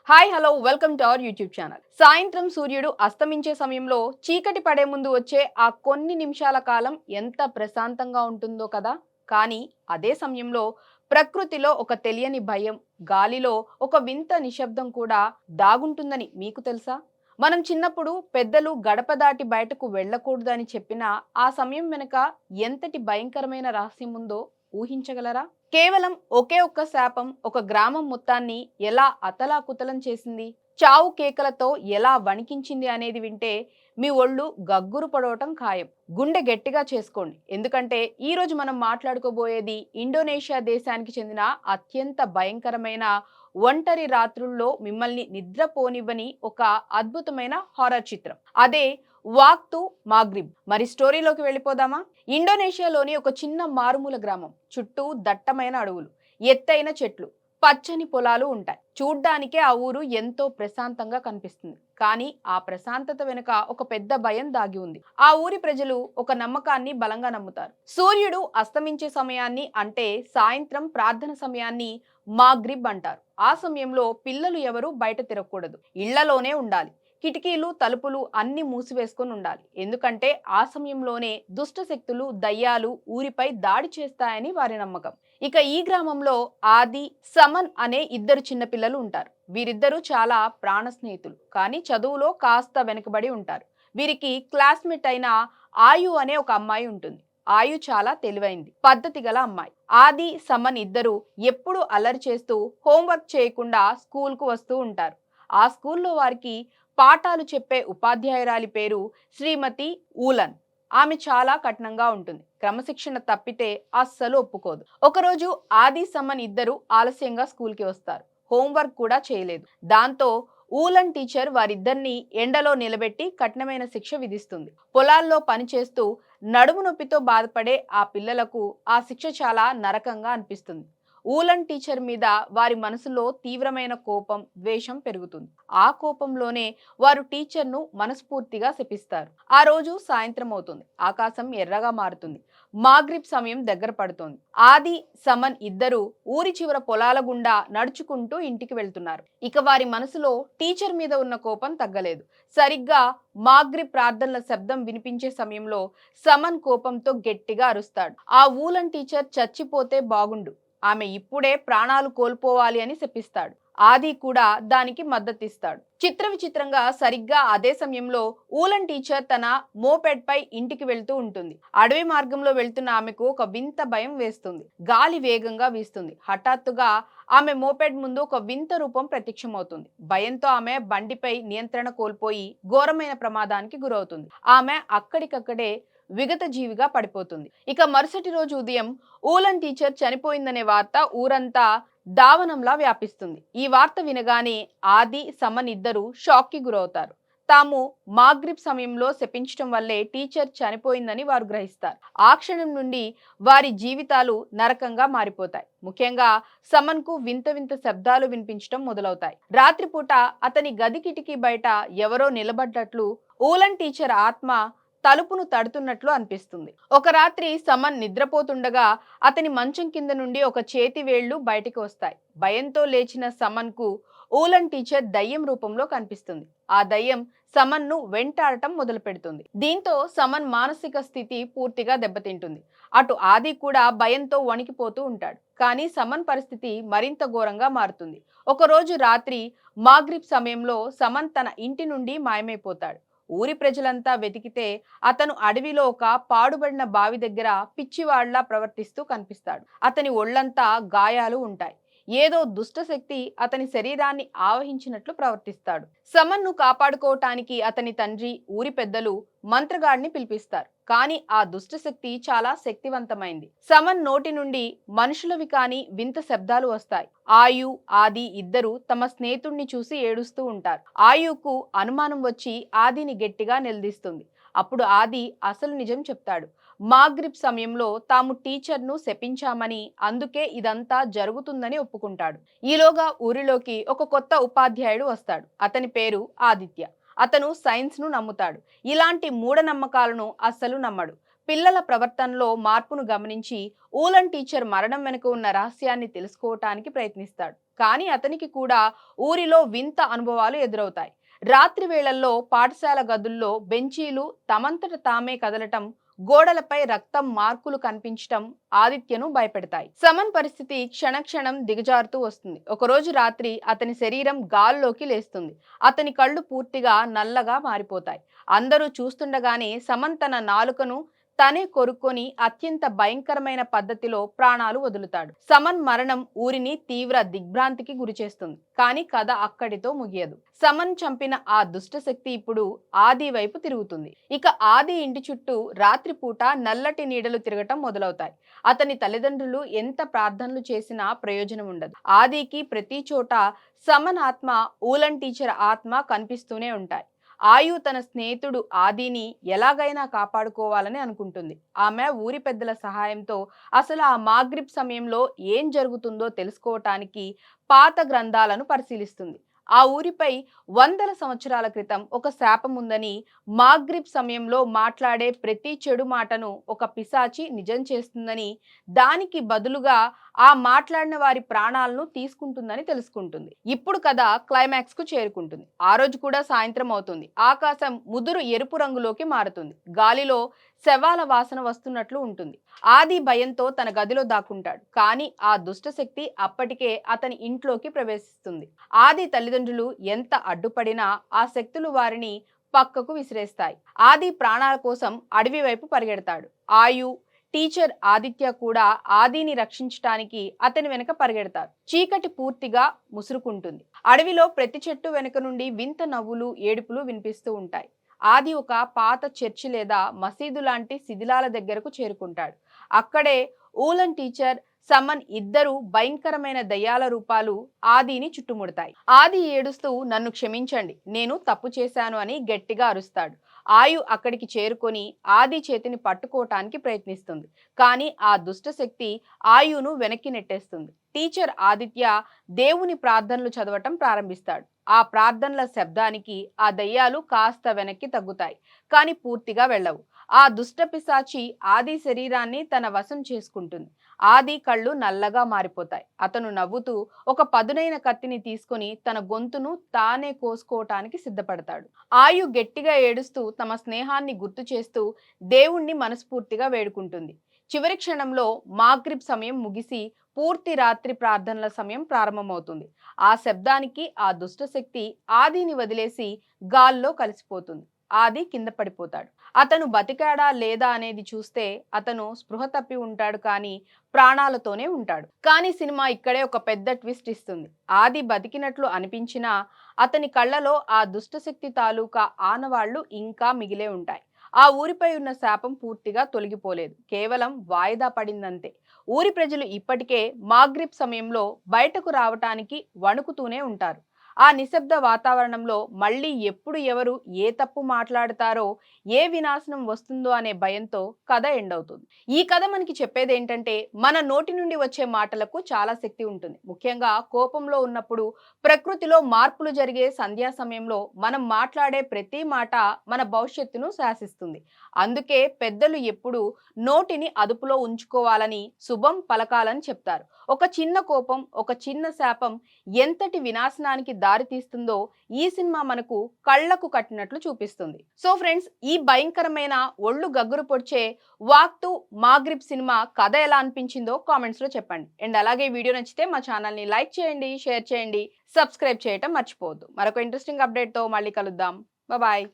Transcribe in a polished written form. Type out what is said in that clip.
Hi hello welcome to our YouTube channel. సాయంత్రం సూర్యుడు అస్తమించే సమయంలో చీకటి పడే ముందు వచ్చే ఆ కొన్ని నిమిషాల కాలం ఎంత ప్రశాంతంగా ఉంటుందో కదా. కానీ అదే సమయంలో ప్రకృతిలో ఒక తెలియని భయం, గాలిలో ఒక వింత నిశ్శబ్దం కూడా దాగుంటుందని మీకు తెలుసా? మనం చిన్నప్పుడు పెద్దలు గడప దాటి బయటకు వెళ్ళకూడదని చెప్పినా ఆ సమయం వెనుక ఎంతటి భయంకరమైన రహస్యం ఉందో ఊహించగలరా? కేవలం ఒకే ఒక్క శాపం ఒక గ్రామం మొత్తాన్ని ఎలా అతలాకుతలం చేసింది, చావు కేకలతో ఎలా వణికించింది అనేది వింటే మీ ఒళ్ళు గగ్గురు పడవటం ఖాయం. గుండె గట్టిగా చేసుకోండి, ఎందుకంటే ఈ రోజు మనం మాట్లాడుకోబోయేది ఇండోనేషియా దేశానికి చెందిన అత్యంత భయంకరమైన ఒంటరి రాత్రుల్లో మిమ్మల్ని నిద్రపోనివ్వని ఒక అద్భుతమైన హారర్ చిత్రం. అదే వాక్తు మాగ్రిబ్. మరి స్టోరీలోకి వెళ్ళిపోదామా? ఇండోనేషియాలోని ఒక చిన్న మారుమూల గ్రామం. చుట్టూ దట్టమైన అడవులు, ఎత్తైన చెట్లు, పచ్చని పొలాలు ఉంటాయి. చూడ్డానికే ఆ ఊరు ఎంతో ప్రశాంతంగా కనిపిస్తుంది. కానీ ఆ ప్రశాంతత వెనుక ఒక పెద్ద భయం దాగి ఉంది. ఆ ఊరి ప్రజలు ఒక నమ్మకాన్ని బలంగా నమ్ముతారు. సూర్యుడు అస్తమించే సమయాన్ని, అంటే సాయంత్రం ప్రార్థన సమయాన్ని మాగ్రిబ్ అంటారు. ఆ సమయంలో పిల్లలు ఎవరు బయట తిరగకూడదు, ఇళ్లలోనే ఉండాలి. కిటికీలు, తలుపులు అన్ని మూసివేసుకొని ఉండాలి. ఎందుకంటే ఆ సమయంలోనే దుష్ట శక్తులు, దయ్యాలు ఊరిపై దాడి చేస్తాయని వారి నమ్మకం. ఇక ఈ గ్రామంలో ఆది, సమన్ అనే ఇద్దరు చిన్నపిల్లలు ఉంటారు. వీరిద్దరూ చాలా ప్రాణ స్నేహితులు, కానీ చదువులో కాస్త వెనుకబడి ఉంటారు. వీరికి క్లాస్మేట్ అయిన ఆయు అనే ఒక అమ్మాయి ఉంటుంది. ఆయు చాలా తెలివైంది, పద్ధతి గల అమ్మాయి. ఆది, సమన్ ఇద్దరు ఎప్పుడు అల్లరి చేస్తూ హోంవర్క్ చేయకుండా స్కూల్కు వస్తూ ఉంటారు. ఆ స్కూల్లో వారికి పాఠాలు చెప్పే ఉపాధ్యాయురాలి పేరు శ్రీమతి ఊలన్. ఆమె చాలా కఠినంగా ఉంటుంది. క్రమశిక్షణ తప్పితే అస్సలు ఒప్పుకోదు. ఒకరోజు ఆది, సమన్ ఇద్దరు ఆలస్యంగా స్కూల్కి వస్తారు. హోంవర్క్ కూడా చేయలేదు. దాంతో ఊలన్ టీచర్ వారిద్దరిని ఎండలో నిలబెట్టి కఠినమైన శిక్ష విధిస్తుంది. పొలాల్లో పనిచేస్తూ నడుము నొప్పితో బాధపడే ఆ పిల్లలకు ఆ శిక్ష చాలా నరకంగా అనిపిస్తుంది. ఊలన్ టీచర్ మీద వారి మనసులో తీవ్రమైన కోపం, ద్వేషం పెరుగుతుంది. ఆ కోపంలోనే వారు టీచర్ను మనస్ఫూర్తిగా శపిస్తారు. ఆ రోజు సాయంత్రం అవుతుంది. ఆకాశం ఎర్రగా మారుతుంది. మాగ్రిబ్ సమయం దగ్గర పడుతోంది. ఆది, సమన్ ఇద్దరు ఊరి చివర పొలాల గుండా నడుచుకుంటూ ఇంటికి వెళ్తున్నారు. ఇక వారి మనసులో టీచర్ మీద ఉన్న కోపం తగ్గలేదు. సరిగ్గా మాగ్రిబ్ ప్రార్థనల శబ్దం వినిపించే సమయంలో సమన్ కోపంతో గట్టిగా అరుస్తాడు. ఆ ఊలన్ టీచర్ చచ్చిపోతే బాగుండు, ఆమె ఇప్పుడే ప్రాణాలు కోల్పోవాలి అని శపిస్తాడు. ఆది కూడా దానికి మద్దతిస్తాడు. చిత్ర విచిత్రంగా సరిగ్గా అదే సమయంలో ఊలన్ టీచర్ తన మోపెడ్ పై ఇంటికి వెళ్తూ ఉంటుంది. అడవి మార్గంలో వెళ్తున్న ఆమెకు ఒక వింత భయం వేస్తుంది. గాలి వేగంగా వీస్తుంది. హఠాత్తుగా ఆమె మోపెడ్ ముందు ఒక వింత రూపం ప్రత్యక్షమవుతుంది. భయంతో ఆమె బండిపై నియంత్రణ కోల్పోయి ఘోరమైన ప్రమాదానికి గురవుతుంది. ఆమె అక్కడికక్కడే విగత జీవిగా పడిపోతుంది. ఇక మరుసటి రోజు ఉదయం ఊలన్ టీచర్ చనిపోయిందనే వార్త ఊరంతా దావనంలా వ్యాపిస్తుంది. ఈ వార్త వినగానే ఆది, సమన్ ఇద్దరు షాక్ కి గురవుతారు. తాము మాగ్రిబ్ సమయంలో శపించడం వల్లే టీచర్ చనిపోయిందని వారు గ్రహిస్తారు. ఆ క్షణం నుండి వారి జీవితాలు నరకంగా మారిపోతాయి. ముఖ్యంగా సమన్ కు వింత వింత శబ్దాలు వినిపించడం మొదలవుతాయి. రాత్రిపూట అతని గది కిటికీ బయట ఎవరో నిలబడ్డట్లు, ఊలన్ టీచర్ ఆత్మ తలుపును తడుతున్నట్లు అనిపిస్తుంది. ఒక రాత్రి సమన్ నిద్రపోతుండగా అతని మంచం కింద నుండి ఒక చేతి వేళ్లు బయటికి వస్తాయి. భయంతో లేచిన సమన్ కు ఊలన్ టీచర్ దయ్యం రూపంలో కనిపిస్తుంది. ఆ దయ్యం సమన్ ను వెంటాడటం మొదలు పెడుతుంది. దీంతో సమన్ మానసిక స్థితి పూర్తిగా దెబ్బతింటుంది. అటు ఆది కూడా భయంతో వణికిపోతూ ఉంటాడు. కానీ సమన్ పరిస్థితి మరింత ఘోరంగా మారుతుంది. ఒకరోజు రాత్రి మాగ్రిబ్ సమయంలో సమన్ తన ఇంటి నుండి మాయమైపోతాడు. ఊరి ప్రజలంతా వెతికితే అతను అడవిలో ఒక పాడుబడిన బావి దగ్గర పిచ్చివాళ్లా ప్రవర్తిస్తూ కనిపిస్తాడు. అతని ఒళ్లంతా గాయాలు ఉంటాయి. ఏదో దుష్టశక్తి అతని శరీరాన్ని ఆవహించినట్లు ప్రవర్తిస్తాడు. సమన్ను కాపాడుకోవటానికి అతని తండ్రి, ఊరి పెద్దలు మంత్రగాడిని పిలిపిస్తారు. కానీ ఆ దుష్టశక్తి చాలా శక్తివంతమైంది. సమన్ నోటి నుండి మనుషులవి కాని వింత శబ్దాలు వస్తాయి. ఆయు, ఆది ఇద్దరు తమ స్నేహితుణ్ణి చూసి ఏడుస్తూ ఉంటారు. ఆయుకు అనుమానం వచ్చి ఆదిని గట్టిగా నిలదీస్తుంది. అప్పుడు ఆది అసలు నిజం చెప్తాడు. మాగ్రిబ్ సమయంలో తాము టీచర్ను శపించామని, అందుకే ఇదంతా జరుగుతుందని ఒప్పుకుంటాడు. ఈలోగా ఊరిలోకి ఒక కొత్త ఉపాధ్యాయుడు వస్తాడు. అతని పేరు ఆదిత్య. అతను సైన్స్ ను నమ్ముతాడు. ఇలాంటి మూఢనమ్మకాలను అస్సలు నమ్మడు. పిల్లల ప్రవర్తనలో మార్పును గమనించి ఊలన్ టీచర్ మరణం వెనుక ఉన్న రహస్యాన్ని తెలుసుకోవటానికి ప్రయత్నిస్తాడు. కానీ అతనికి కూడా ఊరిలో వింత అనుభవాలు ఎదురవుతాయి. రాత్రి వేళల్లో పాఠశాల గదుల్లో బెంచీలు తమంతట తామే కదలటం, గోడలపై రక్తం మార్కులు కనిపించటం ఆదిత్యను భయపెడతాయి. సమన్ పరిస్థితి క్షణక్షణం దిగజారుతూ వస్తుంది. ఒకరోజు రాత్రి అతని శరీరం గాల్లోకి లేస్తుంది. అతని కళ్ళు పూర్తిగా నల్లగా మారిపోతాయి. అందరూ చూస్తుండగానే సమన్ తన నాలుకను తనే కొరుక్కొని అత్యంత భయంకరమైన పద్ధతిలో ప్రాణాలు వదులుతాడు. సమన్ మరణం ఊరిని తీవ్ర దిగ్భ్రాంతికి గురిచేస్తుంది. కానీ కథ అక్కడితో ముగియదు. సమన్ చంపిన ఆ దుష్టశక్తి ఇప్పుడు ఆది వైపు తిరుగుతుంది. ఇక ఆది ఇంటి చుట్టూ రాత్రిపూట నల్లటి నీడలు తిరగటం మొదలవుతాయి. అతని తల్లిదండ్రులు ఎంత ప్రార్థనలు చేసినా ప్రయోజనం ఉండదు. ఆదికి ప్రతి చోట సమన్ ఆత్మ, ఊలన్ టీచర్ ఆత్మ కనిపిస్తూనే ఉంటాయి. ఆయు తన స్నేహితుడు ఆదిని ఎలాగైనా కాపాడుకోవాలని అనుకుంటుంది. ఆమె ఊరి పెద్దల సహాయంతో అసలు ఆ మాగ్రిబ్ సమయంలో ఏం జరుగుతుందో తెలుసుకోవటానికి పాత గ్రంథాలను పరిశీలిస్తుంది. ఆ ఊరిపై వందల సంవత్సరాల క్రితం ఒక శాపం ఉందని, మాగ్రిబ్ సమయంలో మాట్లాడే ప్రతి చెడు మాటను ఒక పిశాచి నిజం చేస్తుందని, దానికి బదులుగా ఆ మాట్లాడిన వారి ప్రాణాలను తీసుకుంటుందని తెలుసుకుంటుంది. ఇప్పుడు కథ క్లైమాక్స్ కు చేరుకుంటుంది. ఆ రోజు కూడా సాయంత్రం అవుతుంది. ఆకాశం ముదురు ఎరుపు రంగులోకి మారుతుంది. గాలిలో శవాల వాసన వస్తున్నట్లు ఉంటుంది. ఆది భయంతో తన గదిలో దాక్కుంటాడు. కానీ ఆ దుష్టశక్తి అప్పటికే అతని ఇంట్లోకి ప్రవేశిస్తుంది. ఆది తల్లిదండ్రులు ఎంత అడ్డుపడినా ఆ శక్తులు వారిని పక్కకు విసిరేస్తాయి. ఆది ప్రాణాల కోసం అడవి వైపు పరిగెడతాడు. ఆయు, టీచర్ ఆదిత్య కూడా ఆదిని రక్షించటానికి అతని వెనుక పరిగెడతారు. చీకటి పూర్తిగా ముసురుకుంటుంది. అడవిలో ప్రతి చెట్టు వెనుక నుండి వింత నవ్వులు, ఏడుపులు వినిపిస్తూ ఉంటాయి. ఆది ఒక పాత చర్చి లేదా మసీదు లాంటి శిథిలాల దగ్గరకు చేరుకుంటాడు. అక్కడే ఊలన్ టీచర్, సమన్ ఇద్దరు భయంకరమైన దయ్యాల రూపాలు ఆదిని చుట్టుముడతాయి. ఆది ఏడుస్తూ నన్ను క్షమించండి, నేను తప్పు చేశాను అని గట్టిగా అరుస్తాడు. ఆయు అక్కడికి చేరుకొని ఆది చేతిని పట్టుకోవటానికి ప్రయత్నిస్తుంది. కానీ ఆ దుష్టశక్తి ఆయును వెనక్కి నెట్టేస్తుంది. టీచర్ ఆదిత్య దేవుని ప్రార్థనలు చదవటం ప్రారంభిస్తాడు. ఆ ప్రార్థనల శబ్దానికి ఆ దయ్యాలు కాస్త వెనక్కి తగ్గుతాయి, కానీ పూర్తిగా వెళ్ళవు. ఆ దుష్ట పిశాచి ఆది శరీరాన్ని తన వశం చేసుకుంటుంది. ఆది కళ్ళు నల్లగా మారిపోతాయి. అతను నవ్వుతూ ఒక పదునైన కత్తిని తీసుకొని తన గొంతును తానే కోసుకోవటానికి సిద్ధపడతాడు. ఆయు గట్టిగా ఏడుస్తూ తమ స్నేహాన్ని గుర్తు చేస్తూ దేవుణ్ణి మనస్ఫూర్తిగా వేడుకుంటుంది. చివరి క్షణంలో మాగ్రిబ్ సమయం ముగిసి పూర్తి రాత్రి ప్రార్థనల సమయం ప్రారంభమవుతుంది. ఆ శబ్దానికి ఆ దుష్టశక్తి ఆదిని వదిలేసి గాల్లో కలిసిపోతుంది. ఆది కింద పడిపోతాడు. అతను బతికాడా లేదా అనేది చూస్తే అతను స్పృహ తప్పి ఉంటాడు, కానీ ప్రాణాలతోనే ఉంటాడు. కానీ సినిమా ఇక్కడే ఒక పెద్ద ట్విస్ట్ ఇస్తుంది. ఆది బతికినట్లు అనిపించినా అతని కళ్ళలో ఆ దుష్టశక్తి తాలూకా ఆనవాళ్లు ఇంకా మిగిలే ఉంటాయి. ఆ ఊరిపై ఉన్న శాపం పూర్తిగా తొలగిపోలేదు, కేవలం వాయిదా పడిందంతే. ఊరి ప్రజలు ఇప్పటికే మాగ్రిబ్ సమయంలో బయటకు రావటానికి వణుకుతూనే ఉంటారు. ఆ నిశ్శబ్ద వాతావరణంలో మళ్ళీ ఎప్పుడు ఎవరు ఏ తప్పు మాట్లాడతారో, ఏ వినాశనం వస్తుందో అనే భయంతో కథ ఎండ్ అవుతుంది. ఈ కథ మనకి చెప్పేది ఏంటంటే, మన నోటి నుండి వచ్చే మాటలకు చాలా శక్తి ఉంటుంది. ముఖ్యంగా కోపంలో ఉన్నప్పుడు, ప్రకృతిలో మార్పులు జరిగే సంధ్యా సమయంలో మనం మాట్లాడే ప్రతి మాట మన భవిష్యత్తును శాసిస్తుంది. అందుకే పెద్దలు ఎప్పుడు నోటిని అదుపులో ఉంచుకోవాలని, శుభం పలకాలని చెప్తారు. ఒక చిన్న కోపం, ఒక చిన్న శాపం ఎంతటి వినాశనానికి దారి తీస్తుందో ఈ సినిమా మనకు కళ్లకు కట్టినట్లు చూపిస్తుంది. సో ఫ్రెండ్స్, ఈ భయంకరమైన ఒళ్ళు గగ్గురు పొడిచే వాక్ టు మాగ్రిబ్ సినిమా కథ ఎలా అనిపించిందో కామెంట్స్ లో చెప్పండి. అండ్ అలాగే వీడియో నచ్చితే మా ఛానల్ ని లైక్ చేయండి, షేర్ చేయండి, సబ్స్క్రైబ్ చేయటం మర్చిపోవద్దు. మరొక ఇంట్రెస్టింగ్ అప్డేట్ తో మళ్ళీ కలుద్దాం. బాయ్.